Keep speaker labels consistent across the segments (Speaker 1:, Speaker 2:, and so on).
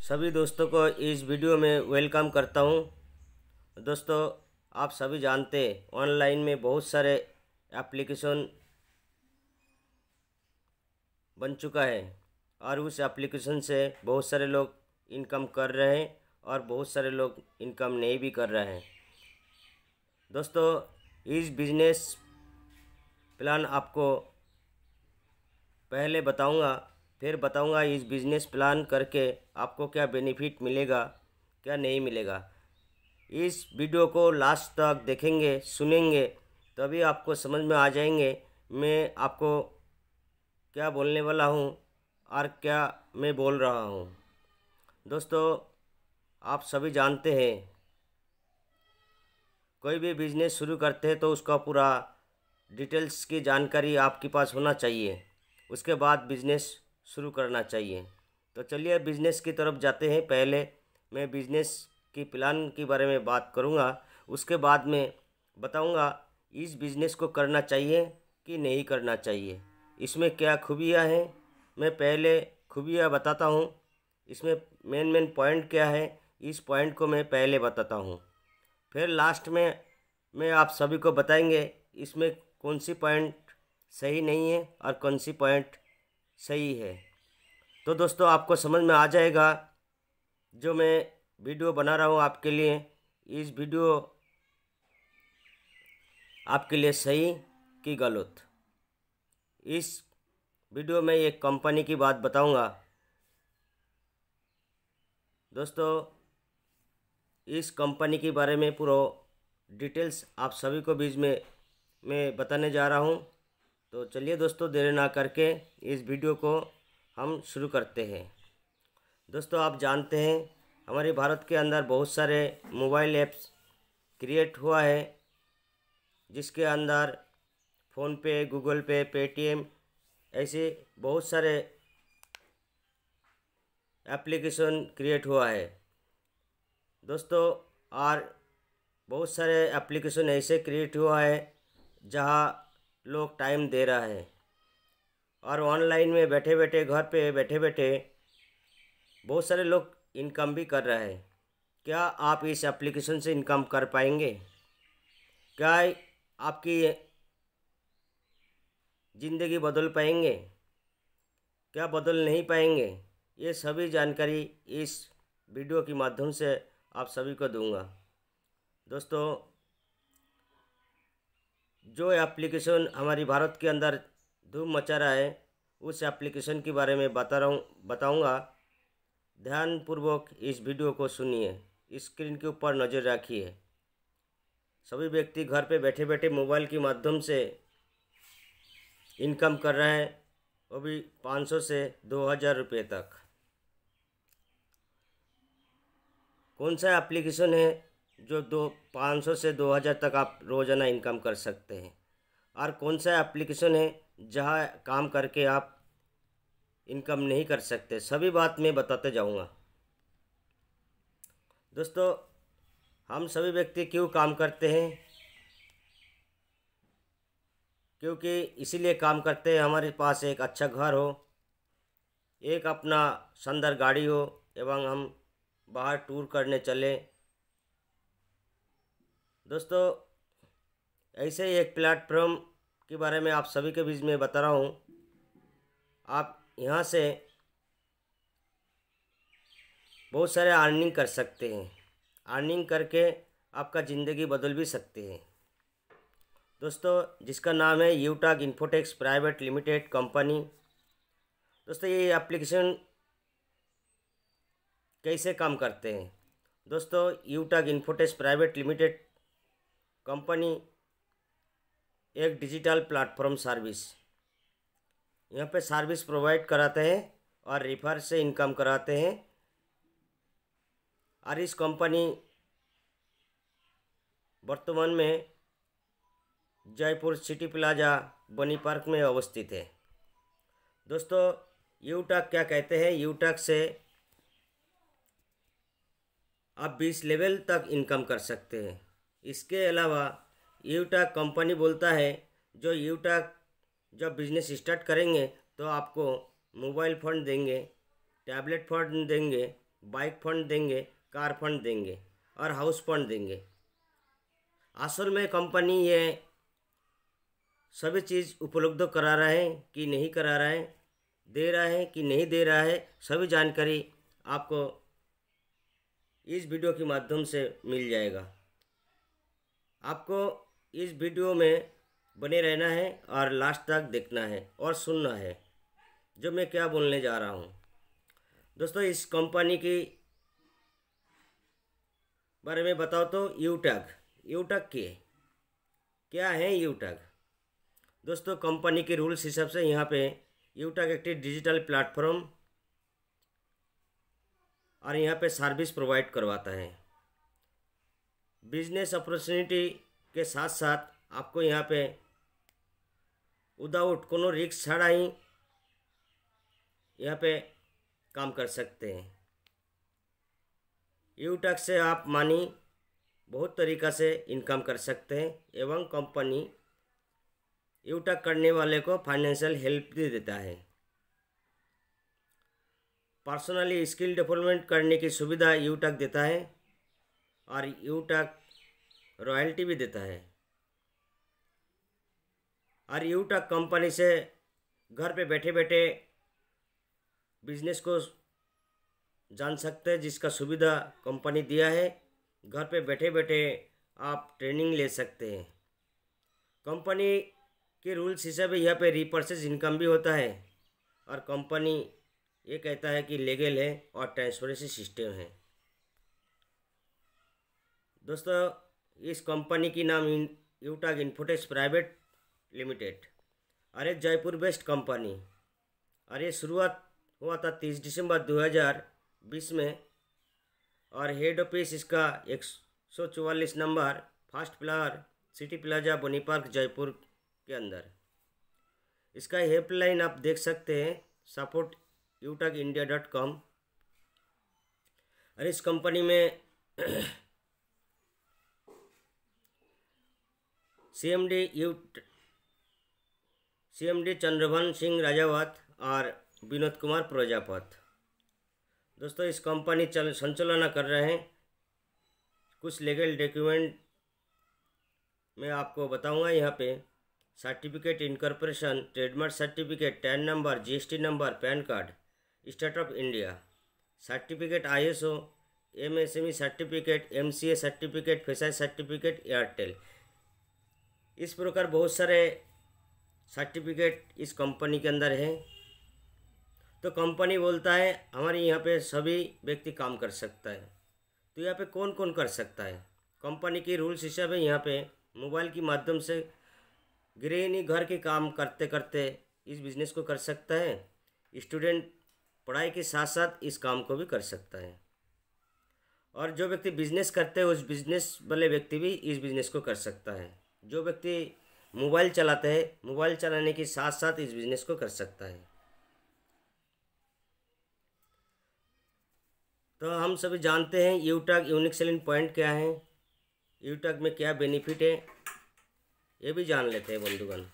Speaker 1: सभी दोस्तों को इस वीडियो में वेलकम करता हूं। दोस्तों, आप सभी जानते हैं ऑनलाइन में बहुत सारे एप्लीकेशन बन चुका है और उस एप्लीकेशन से बहुत सारे लोग इनकम कर रहे हैं और बहुत सारे लोग इनकम नहीं भी कर रहे हैं। दोस्तों, इस बिजनेस प्लान आपको पहले बताऊंगा, फिर बताऊंगा इस बिज़नेस प्लान करके आपको क्या बेनिफिट मिलेगा, क्या नहीं मिलेगा। इस वीडियो को लास्ट तक देखेंगे, सुनेंगे, तभी आपको समझ में आ जाएंगे मैं आपको क्या बोलने वाला हूँ और क्या मैं बोल रहा हूँ। दोस्तों, आप सभी जानते हैं कोई भी बिज़नेस शुरू करते हैं तो उसका पूरा डिटेल्स की जानकारी आपके पास होना चाहिए, उसके बाद बिज़नेस शुरू करना चाहिए। तो चलिए बिज़नेस की तरफ जाते हैं। पहले मैं बिज़नेस की प्लान के बारे में बात करूंगा, उसके बाद में बताऊंगा इस बिज़नेस को करना चाहिए कि नहीं करना चाहिए, इसमें क्या खूबियां हैं। मैं पहले खूबियां बताता हूं, इसमें मेन पॉइंट क्या है, इस पॉइंट को मैं पहले बताता हूं। फिर लास्ट में मैं आप सभी को बताएंगे इसमें कौन सी पॉइंट सही नहीं है और कौन सी पॉइंट सही है। तो दोस्तों, आपको समझ में आ जाएगा जो मैं वीडियो बना रहा हूँ आपके लिए, इस वीडियो आपके लिए सही कि गलत। इस वीडियो में एक कंपनी की बात बताऊंगा। दोस्तों, इस कंपनी के बारे में पूरा डिटेल्स आप सभी को बीच में मैं बताने जा रहा हूँ। तो चलिए दोस्तों, देर ना करके इस वीडियो को हम शुरू करते हैं। दोस्तों, आप जानते हैं हमारे भारत के अंदर बहुत सारे मोबाइल ऐप्स क्रिएट हुआ है, जिसके अंदर फ़ोनपे, गूगल पे, पेटीएम ऐसे बहुत सारे एप्लीकेशन क्रिएट हुआ है। दोस्तों, और बहुत सारे एप्लीकेशन ऐसे क्रिएट हुआ है जहां लोग टाइम दे रहा है और ऑनलाइन में बैठे बैठे, घर पे बैठे बैठे बहुत सारे लोग इनकम भी कर रहे हैं। क्या आप इस एप्लीकेशन से इनकम कर पाएंगे? क्या आपकी ज़िंदगी बदल पाएंगे? क्या बदल नहीं पाएंगे? ये सभी जानकारी इस वीडियो के माध्यम से आप सभी को दूंगा। दोस्तों, जो एप्लीकेशन हमारी भारत के अंदर धूम मचा रहा है, उस एप्लीकेशन के बारे में बताऊंगा। ध्यानपूर्वक इस वीडियो को सुनिए, स्क्रीन के ऊपर नज़र रखिए। सभी व्यक्ति घर पे बैठे बैठे मोबाइल के माध्यम से इनकम कर रहे हैं, वो भी 500 से 2000 रुपये तक। कौन सा एप्लीकेशन है जो 500 से 2000 तक आप रोज़ाना इनकम कर सकते हैं, और कौन सा एप्लीकेशन है जहां काम करके आप इनकम नहीं कर सकते, सभी बात मैं बताते जाऊंगा। दोस्तों, हम सभी व्यक्ति क्यों काम करते हैं? क्योंकि इसीलिए काम करते हैं हमारे पास एक अच्छा घर हो, एक अपना शानदार गाड़ी हो एवं हम बाहर टूर करने चले। दोस्तों, ऐसे ही एक प्लेटफॉर्म के बारे में आप सभी के बीच में बता रहा हूँ। आप यहाँ से बहुत सारे अर्निंग कर सकते हैं, अर्निंग करके आपका ज़िंदगी बदल भी सकते हैं। दोस्तों, जिसका नाम है यूटाग इन्फोटेक्स प्राइवेट लिमिटेड कंपनी। दोस्तों, ये एप्लीकेशन कैसे काम करते हैं? दोस्तों, यूटाग इन्फोटेक्स प्राइवेट लिमिटेड कंपनी एक डिजिटल प्लेटफॉर्म सर्विस, यहाँ पे सर्विस प्रोवाइड कराते हैं और रेफर से इनकम कराते हैं। और इस कंपनी वर्तमान में जयपुर सिटी प्लाजा बनी पार्क में अवस्थित है। दोस्तों, यूटाग क्या कहते हैं? यूटाग से आप 20 लेवल तक इनकम कर सकते हैं। इसके अलावा यूटाग कंपनी बोलता है जो यूटाग जब बिज़नेस स्टार्ट करेंगे तो आपको मोबाइल फ़ोन देंगे, टैबलेट फ़ोन देंगे बाइक फंड देंगे, कार फंड देंगे और हाउस फंड देंगे। असल में कंपनी ये सभी चीज़ उपलब्ध करा रहा है कि नहीं करा रहा है, दे रहा है कि नहीं दे रहा है, सभी जानकारी आपको इस वीडियो के माध्यम से मिल जाएगा। आपको इस वीडियो में बने रहना है और लास्ट तक देखना है और सुनना है जो मैं क्या बोलने जा रहा हूँ। दोस्तों, इस कंपनी की बारे में बताओ तो यूटक क्या है यूटक? दोस्तों, कंपनी के रूल्स हिसाब से यहाँ पे यूटक एक डिजिटल प्लेटफॉर्म और यहाँ पे सर्विस प्रोवाइड करवाता है। बिजनेस अपॉर्चुनिटी के साथ साथ आपको यहाँ पे विदाउट कोनो रिस्क छाड़ा ही यहाँ पे काम कर सकते हैं। यूटक से आप मनी बहुत तरीक़ा से इनकम कर सकते हैं एवं कंपनी यूटक करने वाले को फाइनेंशियल हेल्प भी देता है। पर्सनली स्किल डेवलपमेंट करने की सुविधा यूटक देता है और यूटक रॉयल्टी भी देता है। और यूटक कंपनी से घर पे बैठे बैठे बिजनेस को जान सकते हैं, जिसका सुविधा कंपनी दिया है। घर पे बैठे बैठे आप ट्रेनिंग ले सकते हैं। कंपनी के रूल्स हिसाब से यहाँ पे रीपर्चेज इनकम भी होता है और कंपनी ये कहता है कि लीगल है और ट्रांसपेरेंसी सिस्टम है। दोस्तों, इस कंपनी की नाम यूटक इन्फोटेक प्राइवेट लिमिटेड और ये जयपुर बेस्ड कंपनी, और ये शुरुआत हुआ था 30 दिसंबर 2020 में और हेड ऑफिस इसका 144 number first floor city plaza बनी पार्क जयपुर के अंदर। इसका हेल्पलाइन आप देख सकते हैं supportyutukindia.com। और इस कंपनी में सीएमडी चंद्रभान सिंह राजावत और विनोद कुमार प्रजापत। दोस्तों, इस कंपनी संचालन कर रहे हैं। कुछ लीगल डॉक्यूमेंट मैं आपको बताऊंगा। यहाँ पे certificate incorporation, trademark certificate, tan number, GST number, pan card, state of India, certificate ISO, MSME certificate, MCA certificate, FSI certificate, Airtel. इस प्रकार बहुत सारे सर्टिफिकेट इस कंपनी के अंदर है। तो कंपनी बोलता है हमारे यहाँ पे सभी व्यक्ति काम कर सकता है। तो यहाँ पे कौन कौन कर सकता है? कंपनी की रूल्स हिसाब है यहाँ पे मोबाइल के माध्यम से गृहिणी घर के काम करते करते इस बिज़नेस को कर सकता है। स्टूडेंट पढ़ाई के साथ साथ इस काम को भी कर सकता है। और जो व्यक्ति बिजनेस करते हैं उस बिजनेस वाले व्यक्ति भी इस बिज़नेस को कर सकता है। जो व्यक्ति मोबाइल चलाते हैं, मोबाइल चलाने के साथ साथ इस बिज़नेस को कर सकता है। तो हम सभी जानते हैं यूटक यूनिक सेलिंग पॉइंट क्या है, यूटक में क्या बेनिफिट है, ये भी जान लेते हैं बंधुगण।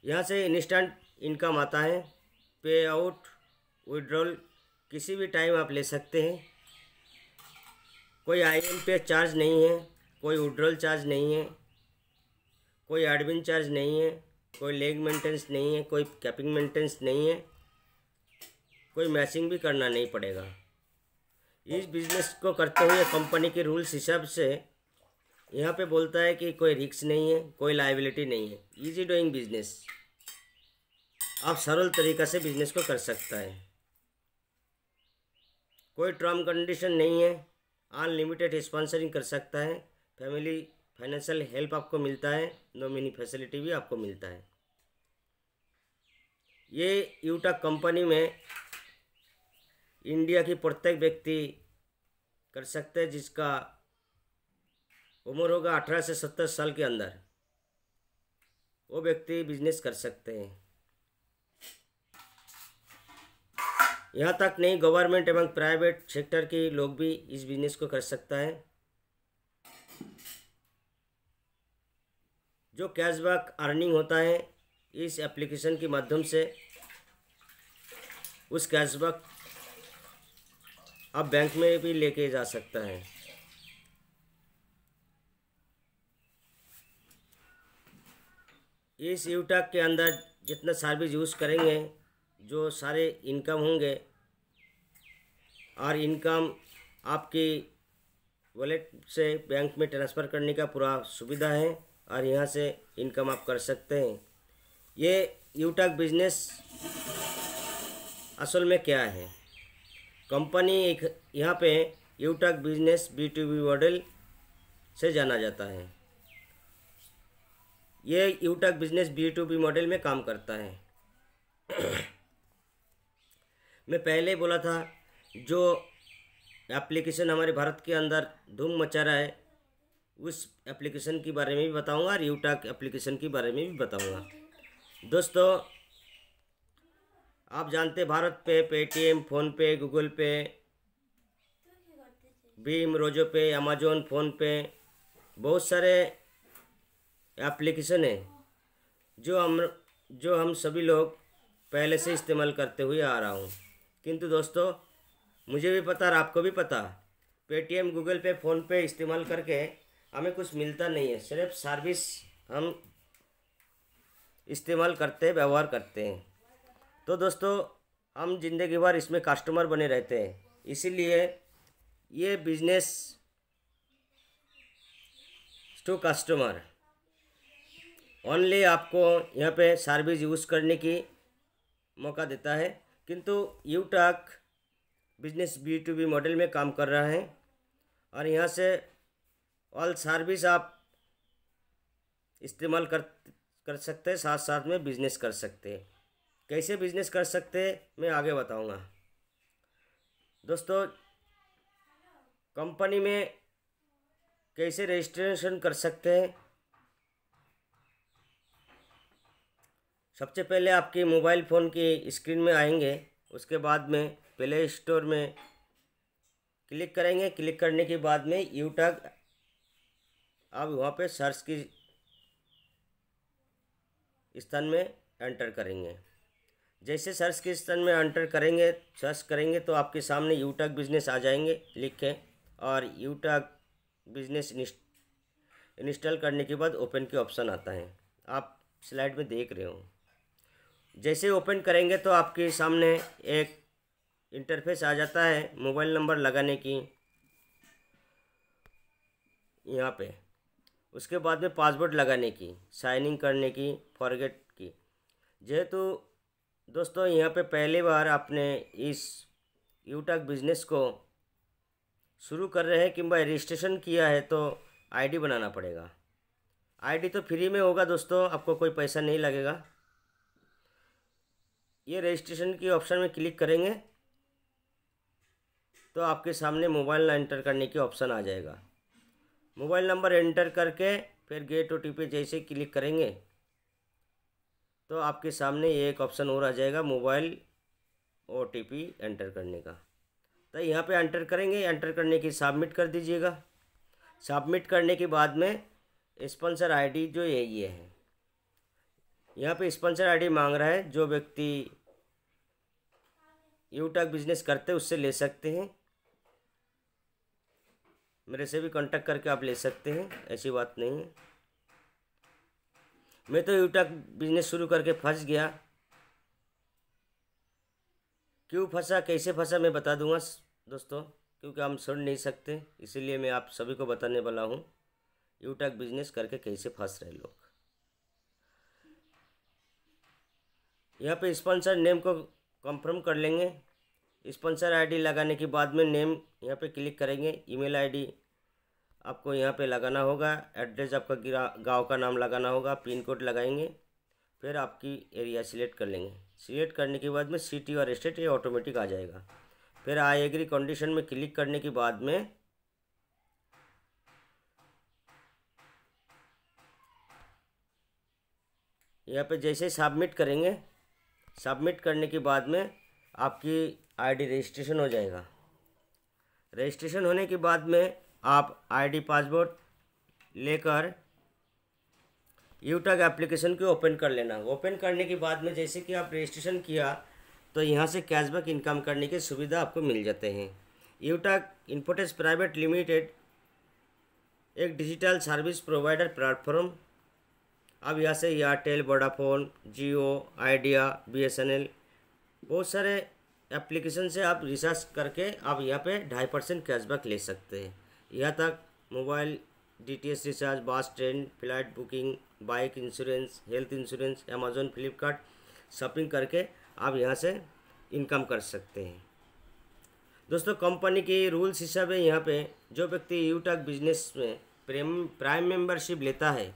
Speaker 1: यहाँ से इंस्टेंट इनकम आता है, पे आउट, विड्रॉल किसी भी टाइम आप ले सकते हैं। कोई IMPS चार्ज नहीं है, कोई विड्रॉल चार्ज नहीं है, कोई एडमिन चार्ज नहीं है, कोई लेग मेंटेनेंस नहीं है, कोई कैपिंग मेंटेनेंस नहीं है, कोई मैचिंग भी करना नहीं पड़ेगा। इस बिज़नेस को करते हुए कंपनी के रूल्स हिसाब से यहाँ पे बोलता है कि कोई रिस्क नहीं है, कोई लायबिलिटी नहीं है, इजी डूइंग बिजनेस। आप सरल तरीक़ा से बिजनेस को कर सकता है। कोई टर्म कंडीशन नहीं है, अनलिमिटेड स्पॉन्सरिंग कर सकता है, फैमिली फाइनेंशियल हेल्प आपको मिलता है, नॉमिनी फैसिलिटी भी आपको मिलता है। ये यूटक कंपनी में इंडिया की प्रत्येक व्यक्ति कर सकते हैं जिसका उम्र होगा 18 से 70 साल के अंदर, वो व्यक्ति बिजनेस कर सकते हैं। यहाँ तक नहीं, गवर्नमेंट एवं प्राइवेट सेक्टर के लोग भी इस बिजनेस को कर सकता है। जो कैशबैक अर्निंग होता है इस एप्लीकेशन के माध्यम से, उस कैशबैक आप बैंक में भी लेके जा सकता है। इस यूटैग के अंदर जितना सर्विस यूज़ करेंगे, जो सारे इनकम होंगे, और इनकम आपकी वॉलेट से बैंक में ट्रांसफ़र करने का पूरा सुविधा है, और यहाँ से इनकम आप कर सकते हैं। ये यूटैग बिजनेस असल में क्या है? कंपनी एक यहाँ पे यूटैग बिजनेस B2B मॉडल से जाना जाता है। ये यूटैग बिजनेस B2B मॉडल में काम करता है। मैं पहले बोला था, जो एप्लीकेशन हमारे भारत के अंदर धूम मचा रहा है, उस एप्लीकेशन के बारे में भी बताऊंगा और यूटैग एप्लीकेशन के बारे में भी बताऊंगा। दोस्तों, आप जानते हैं भारत पे पेटीएम, फ़ोनपे, गूगल पे, भीम, रोजो पे, अमेजोन, फ़ोनपे, बहुत सारे एप्लीकेशन है जो हम सभी लोग पहले से इस्तेमाल करते हुए आ रहा हूँ। किंतु दोस्तों, मुझे भी पता और आपको भी पता, पेटीएम, गूगल पे, फ़ोनपे इस्तेमाल करके हमें कुछ मिलता नहीं है, सिर्फ सर्विस हम इस्तेमाल करते हैं, व्यवहार करते हैं। तो दोस्तों, हम ज़िंदगी भर इसमें कस्टमर बने रहते हैं। इसीलिए ये बिजनेस टू कस्टमर ओनली आपको यहाँ पे सर्विस यूज़ करने की मौका देता है। किंतु यूटैग बिजनेस B2B मॉडल में काम कर रहा है, और यहाँ से ऑल सर्विस आप इस्तेमाल कर सकते हैं, साथ साथ में बिजनेस कर सकते हैं। कैसे बिजनेस कर सकते हैं मैं आगे बताऊंगा। दोस्तों, कंपनी में कैसे रजिस्ट्रेशन कर सकते हैं? सबसे पहले आपके मोबाइल फ़ोन की स्क्रीन में आएंगे, उसके बाद में प्ले स्टोर में क्लिक करेंगे। क्लिक करने के बाद में यूटैग आप वहाँ पे सर्च की स्थान में एंटर करेंगे। जैसे सर्च के स्थान में एंटर करेंगे, सर्च करेंगे, तो आपके सामने यूटैग बिजनेस आ जाएंगे लिख के, और यूटैग बिजनेस इंस्टॉल करने के बाद ओपन के ऑप्शन आता है, आप स्लाइड में देख रहे हो। जैसे ओपन करेंगे तो आपके सामने एक इंटरफेस आ जाता है मोबाइल नंबर लगाने की यहाँ पे, उसके बाद में पासवर्ड लगाने की, साइन इन करने की, फॉरगेट की। जेहेतु दोस्तों यहाँ पे पहली बार आपने इस यूटैग बिजनेस को शुरू कर रहे हैं किंवा रजिस्ट्रेशन किया है, तो आईडी बनाना पड़ेगा। आईडी तो फ्री में होगा दोस्तों, आपको कोई पैसा नहीं लगेगा। ये रजिस्ट्रेशन की ऑप्शन में क्लिक करेंगे तो आपके सामने मोबाइल एंटर करने की ऑप्शन आ जाएगा। मोबाइल नंबर एंटर करके फिर गेट OTP जैसे क्लिक करेंगे तो आपके सामने एक ऑप्शन और आ जाएगा, मोबाइल OTP एंटर करने का। तो यहाँ पे एंटर करेंगे, एंटर करने की सबमिट कर दीजिएगा। सबमिट करने के बाद में स्पॉन्सर आईडी जो ये है, यहाँ पे स्पॉन्सर आईडी मांग रहा है। जो व्यक्ति यूटैग बिजनेस करते हैं उससे ले सकते हैं, मेरे से भी कांटेक्ट करके आप ले सकते हैं, ऐसी बात नहीं है। मैं तो यूटैग बिजनेस शुरू करके फंस गया। क्यों फंसा, कैसे फंसा, मैं बता दूंगा दोस्तों, क्योंकि हम सुन नहीं सकते, इसीलिए मैं आप सभी को बताने वाला हूँ यूटैग बिजनेस करके कैसे फंस रहे लोग। यहाँ पे स्पॉन्सर नेम को कंफर्म कर लेंगे। स्पॉन्सर आईडी लगाने के बाद में नेम यहाँ पे क्लिक करेंगे। ईमेल आईडी आपको यहाँ पे लगाना होगा, एड्रेस आपका गांव का नाम लगाना होगा, पिन कोड लगाएंगे, फिर आपकी एरिया सिलेक्ट कर लेंगे। सिलेक्ट करने के बाद में सिटी और स्टेट ये ऑटोमेटिक आ जाएगा। फिर आई एग्री कंडीशन में क्लिक करने के बाद में यहाँ पे जैसे सबमिट करेंगे, सबमिट करने के बाद में आपकी आईडी रजिस्ट्रेशन हो जाएगा। रजिस्ट्रेशन होने के बाद में आप आईडी पासवर्ड लेकर यूटैग एप्लीकेशन को ओपन कर लेना। ओपन करने के बाद में जैसे कि आप रजिस्ट्रेशन किया तो यहाँ से कैशबैक इनकम करने की सुविधा आपको मिल जाते हैं। यूटाक इन्फोटेक प्राइवेट लिमिटेड एक डिजिटल सर्विस प्रोवाइडर प्लेटफॉर्म। अब यहाँ से एयरटेल, वोडाफोन, जियो, आइडिया, BSNL बहुत सारे एप्लीकेशन से आप रिचार्ज करके आप यहाँ पे 2.5% कैशबैक ले सकते हैं। यहाँ तक मोबाइल DTH रिचार्ज, बस, train, flight booking, bike insurance, health insurance, Amazon, Flipkart shopping करके आप यहाँ से इनकम कर सकते हैं। दोस्तों, कंपनी की रूल्स हिसाब है यहाँ पे जो व्यक्ति यूटाक बिजनेस में प्राइम मेंबरशिप लेता है,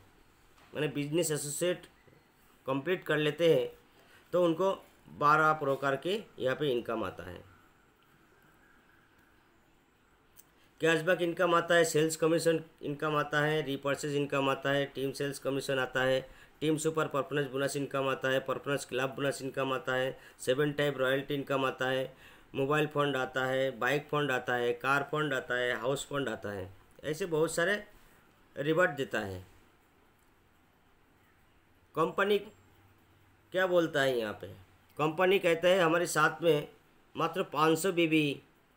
Speaker 1: माने बिजनेस एसोसिएट कंप्लीट कर लेते हैं, तो उनको 12 प्रकार के यहाँ पे इनकम आता है। कैशबैक इनकम आता है, सेल्स कमीशन इनकम आता है, रीपर्चेज इनकम आता है, टीम सेल्स कमीशन आता है, team super performance bonus income आता है, परफॉर्मेंस क्लब बोनस इनकम आता है, 7 टाइप रॉयल्टी इनकम आता है, मोबाइल फंड आता है, बाइक फंड आता है, कार फंड आता है, हाउस फंड आता है। ऐसे बहुत सारे रिवॉर्ड देता है। कंपनी क्या बोलता है यहाँ पे? कंपनी कहता है हमारे साथ में मात्र 500 BB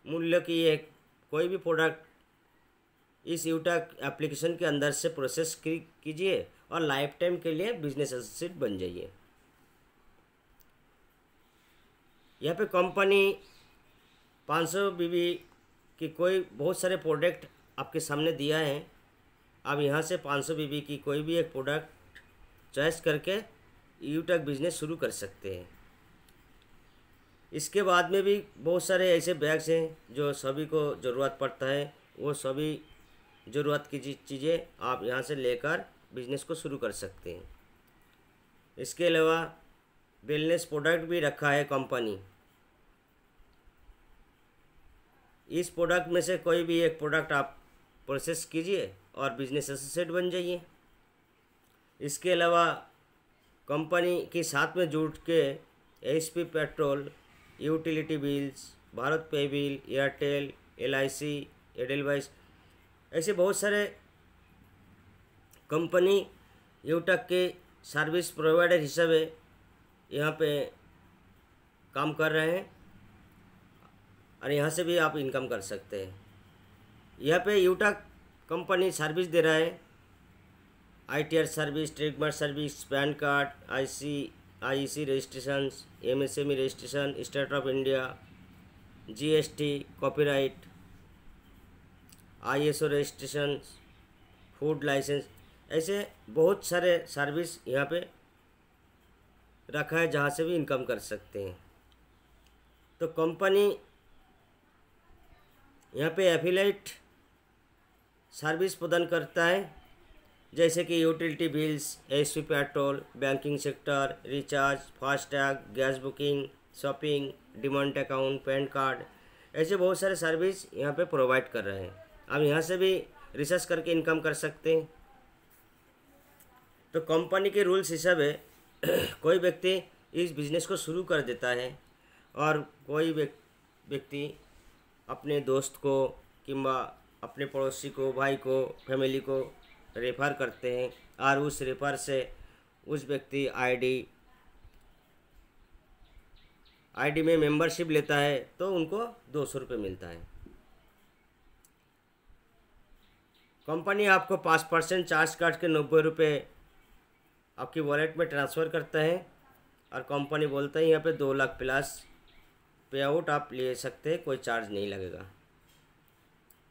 Speaker 1: मूल्य की एक कोई भी प्रोडक्ट इस यूटाक एप्लीकेशन के अंदर से प्रोसेस कीजिए और लाइफ टाइम के लिए बिजनेस एसोसिएट बन जाइए। यहाँ पे कंपनी 500 BB की कोई बहुत सारे प्रोडक्ट आपके सामने दिया है। आप यहाँ से 500 BB की कोई भी एक प्रोडक्ट चॉइस करके यूटाक बिजनेस शुरू कर सकते हैं। इसके बाद में भी बहुत सारे ऐसे बैग्स हैं जो सभी को ज़रूरत पड़ता है, वो सभी ज़रूरत की चीज़ें आप यहाँ से लेकर बिजनेस को शुरू कर सकते हैं। इसके अलावा वेलनेस प्रोडक्ट भी रखा है कंपनी। इस प्रोडक्ट में से कोई भी एक प्रोडक्ट आप प्रोसेस कीजिए और बिजनेस एसोसिएट बन जाइए। इसके अलावा कंपनी के साथ में जुड़ के HP petrol, utility bills, Bharat पे बिल, एयरटेल, LIC, एडेलवाइस ऐसे बहुत सारे कंपनी यूटाक के सर्विस प्रोवाइडर हिसाब से यहाँ पे काम कर रहे हैं और यहाँ से भी आप इनकम कर सकते हैं। यहाँ पे यूटाक कंपनी सर्विस दे रहा है, ITR service, trademark service, pan card, IEC registration, MSME registration, state of India, GST, copyright, ISO registration, food licence, ऐसे बहुत सारे सर्विस यहाँ पे रखा है जहाँ से भी इनकम कर सकते हैं। तो कंपनी यहाँ पे एफिलिएट सर्विस प्रदान करता है, जैसे कि utility bills, HP petrol, banking sector, recharge, FASTag, gas booking, shopping, demand account, pan card, ऐसे बहुत सारे सर्विस यहाँ पे प्रोवाइड कर रहे हैं। आप यहाँ से भी रिसर्च करके इनकम कर सकते हैं। तो कंपनी के रूल्स हिसाब है कोई व्यक्ति इस बिज़नेस को शुरू कर देता है और कोई व्यक्ति अपने दोस्त को किंवा अपने पड़ोसी को, भाई को, फैमिली को रेफ़र करते हैं और उस रेफ़र से उस व्यक्ति आईडी में मेंबरशिप लेता है तो उनको 200 रुपये मिलता है। कंपनी आपको 5% चार्ज काट के 90 रुपये आपकी वॉलेट में ट्रांसफ़र करता है और कंपनी बोलता है यहाँ पे 2 लाख प्लस पे आउट आप ले सकते हैं, कोई चार्ज नहीं लगेगा।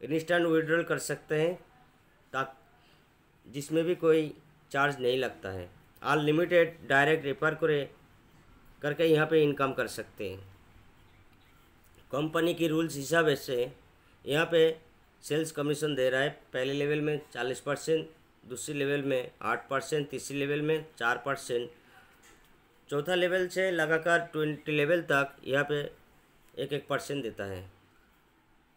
Speaker 1: इंस्टेंट विड्रॉल कर सकते हैं जिसमें भी कोई चार्ज नहीं लगता है। अनलिमिटेड डायरेक्ट रेफर करके यहाँ पे इनकम कर सकते हैं। कंपनी की रूल्स हिसाब से यहाँ पे सेल्स कमीशन दे रहा है। पहले लेवल में 40%, दूसरी लेवल में 8%, तीसरी लेवल में 4%, चौथा लेवल से लगाकर 20 लेवल तक यहाँ पे 1% देता है।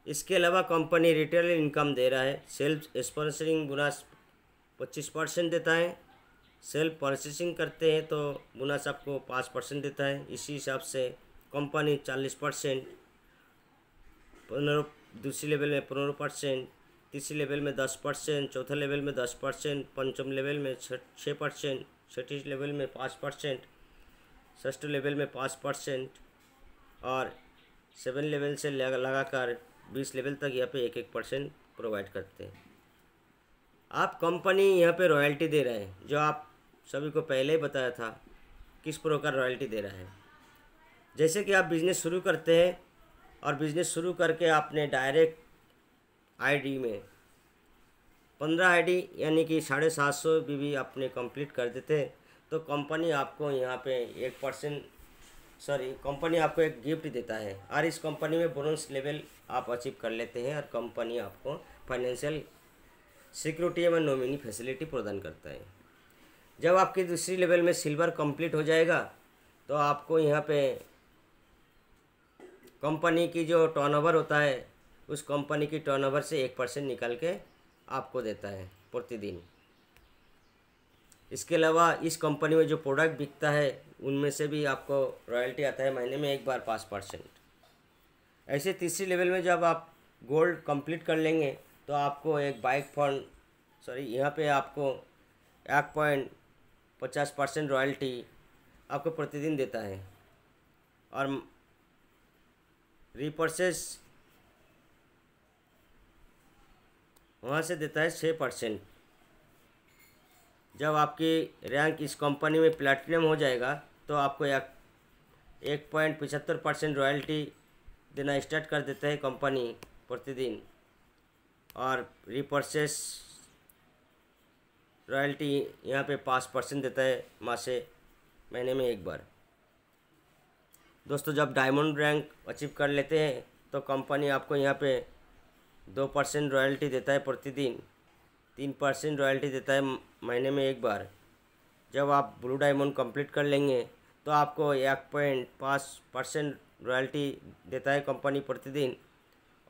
Speaker 1: इसके अलावा कंपनी रिटेल इनकम दे रहा है। सेल्फ स्पॉन्सरिंग बोनस 25% देता है। सेल्फ परचेसिंग करते हैं तो बोनस आपको 5% देता है। इसी हिसाब से कंपनी 40%, दूसरी लेवल में 15%, तीसरी लेवल में 10%, चौथा लेवल में 10%, पंचम लेवल में 6%, छठी लेवल में 5%, षष्ठ लेवल में 5% और 7 लेवल से लगाकर 20 लेवल तक यहाँ पे 1% प्रोवाइड करते हैं। आप कंपनी यहाँ पे रॉयल्टी दे रहे हैं, जो आप सभी को पहले ही बताया था किस प्रकार रॉयल्टी दे रहा है। जैसे कि आप बिज़नेस शुरू करते हैं और बिज़नेस शुरू करके आपने डायरेक्ट आईडी में 15 आईडी यानी कि 750 बीबी आपने कंप्लीट कर देते हैं, तो कंपनी आपको यहाँ पे 1% कंपनी आपको एक गिफ्ट देता है और इस कंपनी में बोनस लेवल आप अचीव कर लेते हैं और कंपनी आपको फाइनेंशियल सिक्योरिटी एवं नॉमिनी फैसिलिटी प्रदान करता है। जब आपकी दूसरी लेवल में सिल्वर कंप्लीट हो जाएगा तो आपको यहाँ पे कंपनी की जो टर्नओवर होता है उस कंपनी की टर्नओवर से 1% निकाल के आपको देता है प्रतिदिन। इसके अलावा इस कंपनी में जो प्रोडक्ट बिकता है उनमें से भी आपको रॉयल्टी आता है महीने में एक बार 5%। ऐसे तीसरी लेवल में जब आप गोल्ड कंप्लीट कर लेंगे तो आपको एक बाइक फंड यहाँ पे आपको 1.50% रॉयल्टी आपको प्रतिदिन देता है और रिपर्चेस वहाँ से देता है 6%। जब आपकी रैंक इस कंपनी में प्लैटिनम हो जाएगा तो आपको 1.75% रॉयल्टी देना स्टार्ट कर देता है कंपनी प्रतिदिन और रिपर्चेस रॉयल्टी यहाँ पे 5% देता है महीने में एक बार। दोस्तों, जब डायमंड रैंक अचीव कर लेते हैं तो कंपनी आपको यहाँ पे 2% रॉयल्टी देता है प्रतिदिन, 3% रॉयल्टी देता है महीने में एक बार। जब आप ब्लू डायमंड कंप्लीट कर लेंगे तो आपको 1.5% रॉयल्टी देता है कंपनी प्रतिदिन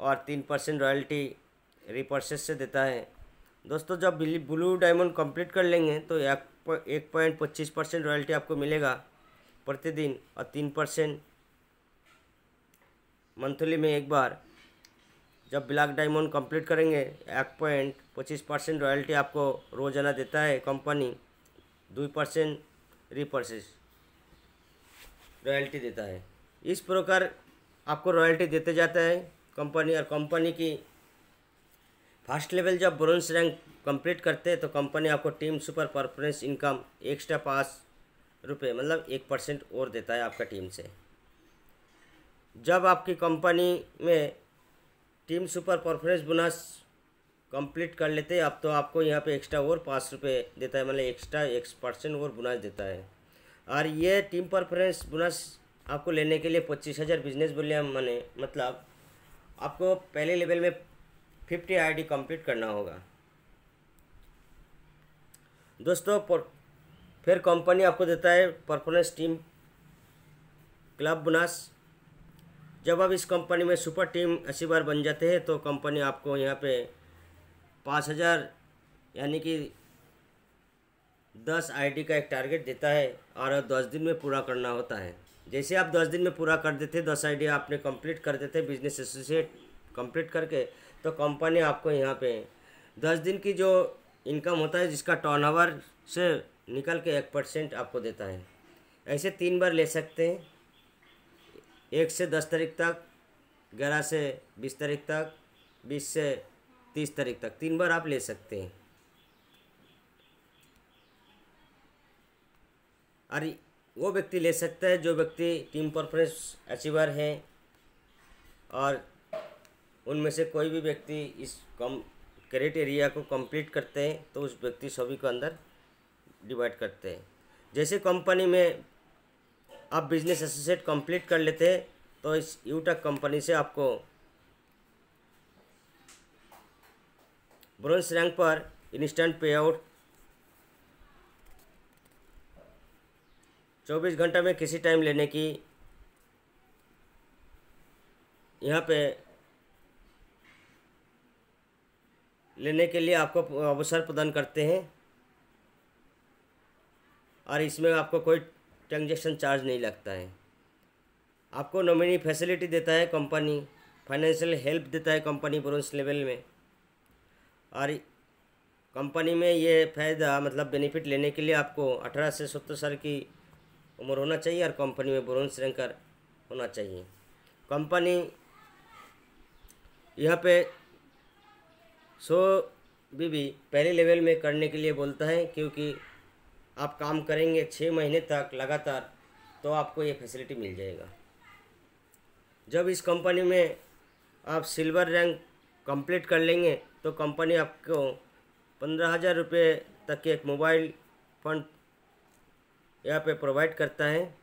Speaker 1: और 3% रॉयल्टी रिपर्चेस से देता है। दोस्तों, जब ब्लू डायमंड कंप्लीट कर लेंगे तो 1.25% रॉयल्टी आपको मिलेगा प्रतिदिन और 3% मंथली में एक बार। जब ब्लैक डायमंड कंप्लीट करेंगे 1.25% रॉयल्टी आपको रोज़ाना देता है कंपनी, 2% रिपर्चेस रॉयल्टी देता है। इस प्रकार आपको रॉयल्टी देते जाता है कंपनी। और कंपनी की फर्स्ट लेवल जब ब्रोंज रैंक कंप्लीट करते हैं तो कंपनी आपको team super performance income extra ₹5 मतलब 1% और देता है आपका टीम से। जब आपकी कंपनी में team super performance bonus complete कर लेते हैं अब तो आपको यहाँ पे एक्स्ट्रा और ₹5 देता है, मतलब एक्स्ट्रा 1% और बोनस देता है। और ये टीम परफॉर्मेंस बोनस आपको लेने के लिए 25,000 बिजनेस वॉल्यूम मतलब आपको पहले लेवल में 50 आईडी कंप्लीट करना होगा। दोस्तों, फिर कंपनी आपको देता है परफॉर्मेंस टीम क्लब बोनस। जब आप इस कंपनी में सुपर टीम अचीवर बन जाते हैं तो कंपनी आपको यहाँ पे 5,000 यानी कि 10 आईडी का एक टारगेट देता है और 10 दिन में पूरा करना होता है। जैसे आप 10 दिन में पूरा कर देते 10 आईडी आपने कंप्लीट कर देते बिजनेस एसोसिएट कंप्लीट करके, तो कंपनी आपको यहाँ पे 10 दिन की जो इनकम होता है जिसका टर्नओवर से निकल के 1% आपको देता है। ऐसे 3 बार ले सकते हैं, 1 से 10 तारीख तक, 11 से 20 तारीख तक, 20 से 30 तारीख तक 3 बार आप ले सकते हैं। और वो व्यक्ति ले सकता है जो व्यक्ति टीम परफॉर्मेंस अचीवर है और उनमें से कोई भी व्यक्ति इस क्राइटेरिया को कंप्लीट करते हैं तो उस व्यक्ति सभी को अंदर डिवाइड करते हैं। जैसे कंपनी में आप बिजनेस एसोसिएट कंप्लीट कर लेते हैं तो इस यूटेक कंपनी से आपको ब्रोंज रैंक पर इंस्टेंट पे आउट 24 घंटे में किसी टाइम लेने की यहाँ पे लेने के लिए आपको अवसर प्रदान करते हैं और इसमें आपको कोई ट्रांजैक्शन चार्ज नहीं लगता है। आपको नॉमिनी फैसिलिटी देता है कंपनी, फाइनेंशियल हेल्प देता है कंपनी ब्रोंज लेवल में। और कंपनी में ये फ़ायदा मतलब बेनिफिट लेने के लिए आपको 18 से 70 साल की उम्र होना चाहिए और कंपनी में ब्रोंज रैंकर होना चाहिए। कंपनी यहाँ पे 100 बीबी पहले लेवल में करने के लिए बोलता है, क्योंकि आप काम करेंगे 6 महीने तक लगातार तो आपको ये फैसिलिटी मिल जाएगा। जब इस कंपनी में आप सिल्वर रैंक कंप्लीट कर लेंगे तो कंपनी आपको 15,000 रुपये तक के एक मोबाइल फ़ोन यहाँ पे प्रोवाइड करता है।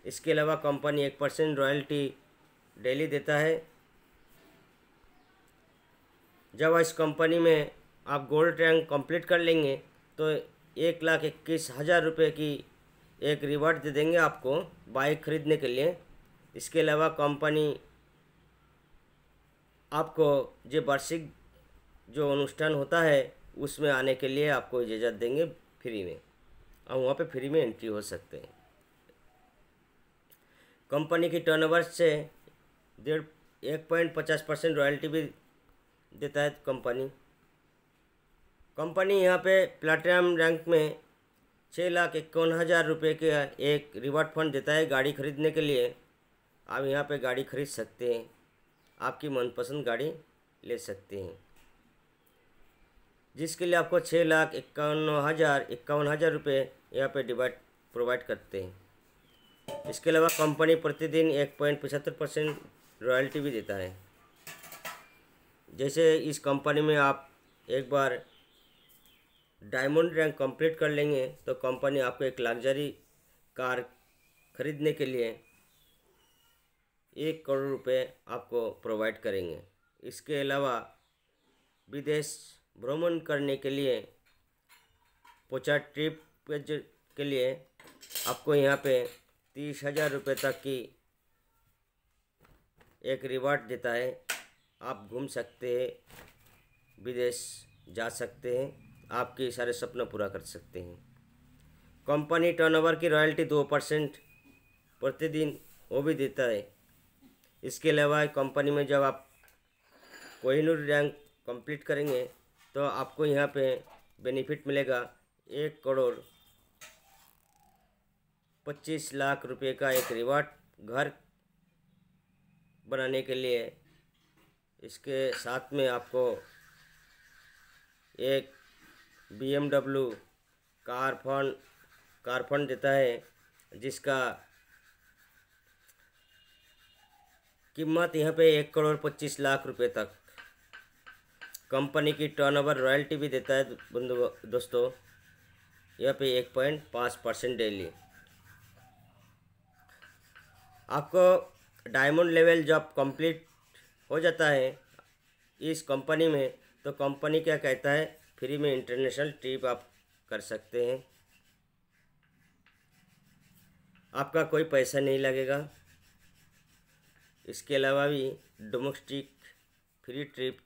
Speaker 1: इसके अलावा कंपनी 1% रॉयल्टी डेली देता है। जब इस कंपनी में आप गोल्ड रैंक कंप्लीट कर लेंगे तो 1,21,000 रुपये की एक रिवार्ड दे देंगे आपको बाइक खरीदने के लिए। इसके अलावा कंपनी आपको जो वार्षिक जो अनुष्ठान होता है उसमें आने के लिए आपको इजाज़त देंगे फ्री में, और वहाँ पे फ्री में एंट्री हो सकते हैं। कंपनी की टर्नओवर से 1.50% रॉयल्टी भी देता है कंपनी यहाँ पे प्लैटिनम रैंक में 6,51,000 रुपये के एक रिवार्ड फंड देता है गाड़ी खरीदने के लिए। आप यहाँ पे गाड़ी खरीद सकते हैं, आपकी मनपसंद गाड़ी ले सकते हैं, जिसके लिए आपको 6,51,000 रुपये यहाँ पे प्रोवाइड करते हैं। इसके अलावा कंपनी प्रतिदिन 1.75% रॉयल्टी भी देता है। जैसे इस कंपनी में आप एक बार डायमंड रैंक कंप्लीट कर लेंगे तो कंपनी आपको एक लग्जरी कार खरीदने के लिए 1 करोड़ रुपए आपको प्रोवाइड करेंगे। इसके अलावा विदेश भ्रमण करने के लिए 50 ट्रिप के लिए आपको यहाँ पे 30,000 रुपये तक की एक रिवार्ड देता है। आप घूम सकते हैं, विदेश जा सकते हैं, आपके सारे सपने पूरा कर सकते हैं। कंपनी टर्नओवर की रॉयल्टी 2% प्रतिदिन वो भी देता है। इसके अलावा कंपनी में जब आप कोहिनूर रैंक कंप्लीट करेंगे तो आपको यहाँ पे बेनिफिट मिलेगा 1,25,00,000 रुपये का एक रिवार्ड घर बनाने के लिए। इसके साथ में आपको एक BMW कार फंड देता है, जिसका कीमत यहाँ पे 1,25,00,000 रुपये तक। कंपनी की टर्नओवर रॉयल्टी भी देता है दोस्तों, यहाँ पे 1.5% डेली। आपको डायमंड लेवल जब कंप्लीट हो जाता है इस कंपनी में तो कंपनी क्या कहता है, फ्री में इंटरनेशनल ट्रिप आप कर सकते हैं, आपका कोई पैसा नहीं लगेगा। इसके अलावा भी डोमेस्टिक फ्री ट्रिप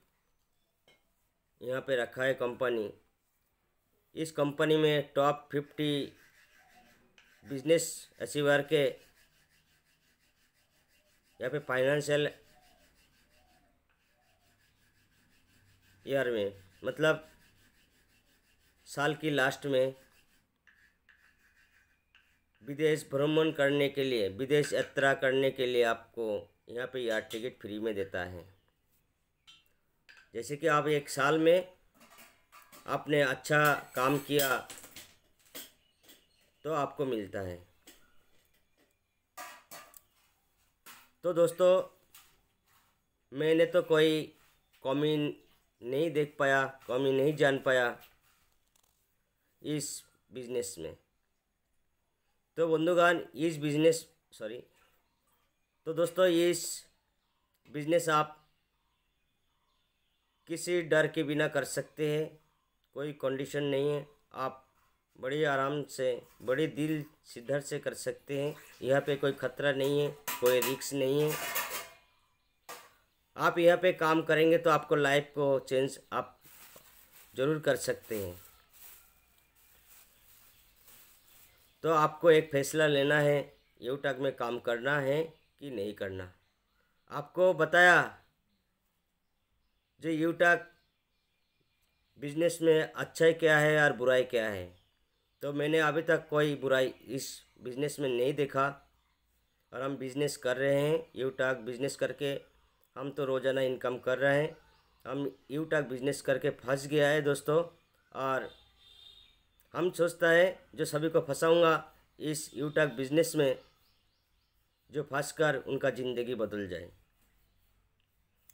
Speaker 1: यहाँ पे रखा है कंपनी। इस कंपनी में टॉप 50 बिजनेस अचीवर के यहाँ पे फाइनेंशियल ईयर में, मतलब साल की लास्ट में विदेश भ्रमण करने के लिए, विदेश यात्रा करने के लिए आपको यहाँ पे यार टिकट फ्री में देता है। जैसे कि आप एक साल में आपने अच्छा काम किया तो आपको मिलता है। तो दोस्तों, मैंने तो कोई कमी नहीं देख पाया, कमी नहीं जान पाया इस बिज़नेस में। तो बंधुगण तो दोस्तों इस बिज़नेस आप किसी डर के बिना कर सकते हैं, कोई कंडीशन नहीं है, आप बड़ी आराम से, बड़ी दिल सिद्धर से कर सकते हैं। यहाँ पे कोई खतरा नहीं है, कोई रिस्क नहीं है। आप यहाँ पे काम करेंगे तो आपको लाइफ को चेंज आप ज़रूर कर सकते हैं। तो आपको एक फैसला लेना है, यूटैग में काम करना है कि नहीं करना। आपको बताया जो यूटैग बिजनेस में अच्छाई क्या है और बुराई क्या है। तो मैंने अभी तक कोई बुराई इस बिज़नेस में नहीं देखा और हम बिज़नेस कर रहे हैं। यूटैग बिज़नेस करके हम तो रोज़ाना इनकम कर रहे हैं। हम यूट्यूब बिजनेस करके फंस गया है दोस्तों, और हम सोचता है जो सभी को फंसाऊंगा इस यूट्यूब बिजनेस में, जो फंस कर उनका ज़िंदगी बदल जाए।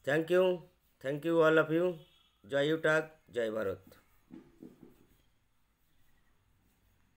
Speaker 1: Thank you all of you. जय यूट्यूब, जय भारत।